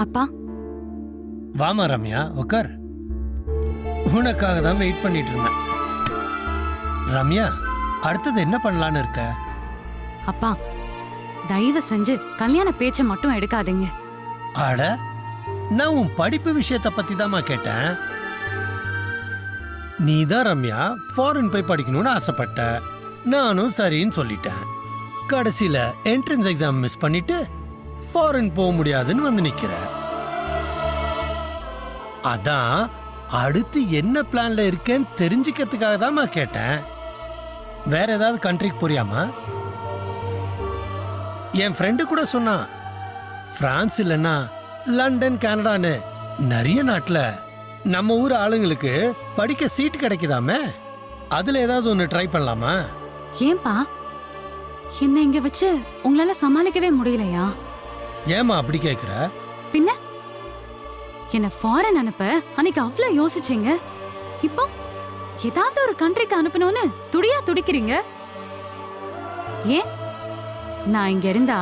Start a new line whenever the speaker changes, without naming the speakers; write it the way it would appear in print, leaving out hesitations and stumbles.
அப்பா.
வாமா ரம்யா, உட்கார். உனக்காக தான் வெயிட் பண்ணிட்டு இருந்தேன். ரம்யா, அடுத்தது என்ன பண்ணலான்னு இருக்க?
அப்பா, தயவு செஞ்சு கல்யாண பேச்ச மட்டும் எடுக்காதீங்க.
அட, நான் உன் படிப்பு விஷயத்த பத்தி தாமா கேட்டேன். நீ தான் ரம்யா ஃபாரின் போய் படிக்கணும்னு ஆசைப்பட்ட. நானும் சரின்னு சொல்லிட்டேன். கடைசியில என்ட்ரன்ஸ் எக்ஸாம் மிஸ் பண்ணிட்டு ஃபாரின் போக முடியாதுன்னு வந்து நிக்கிற. அதான் அடுத்து என்ன பிளான்ல இருக்கேன்னு தெரிஞ்சுக்கிறதுக்காக தான்மா கேட்டேன். வேற ஏதாவது கண்ட்ரிக்கு போறியாமா? என் ஃப்ரெண்டு கூட சொன்னான், பிரான்ஸ் இல்லைன்னா லண்டன், கனடான்னு நிறைய நாட்டுல நம்ம ஊர் ஆளுங்களுக்கு படிக்க சீட் கிடைக்குதாமே. அதுல ஏதாவது ஒன்று ட்ரை பண்ணலாமா?
ஏன்பா, என்ன இங்க வச்சு உங்களால சமாளிக்கவே முடியலையா?
ஏமா அப்படி கேக்குற?
பின்ன என்ன ஃபாரின் அனுப்ப அன்னைக்கு அவ்வளவு யோசிச்சீங்க. இப்போ ஏதாவது ஒரு கண்ட்ரிக்கு அனுப்பணும்னு துடியா துடிக்கிறீங்க. ஏன் நான் இங்க இருந்தா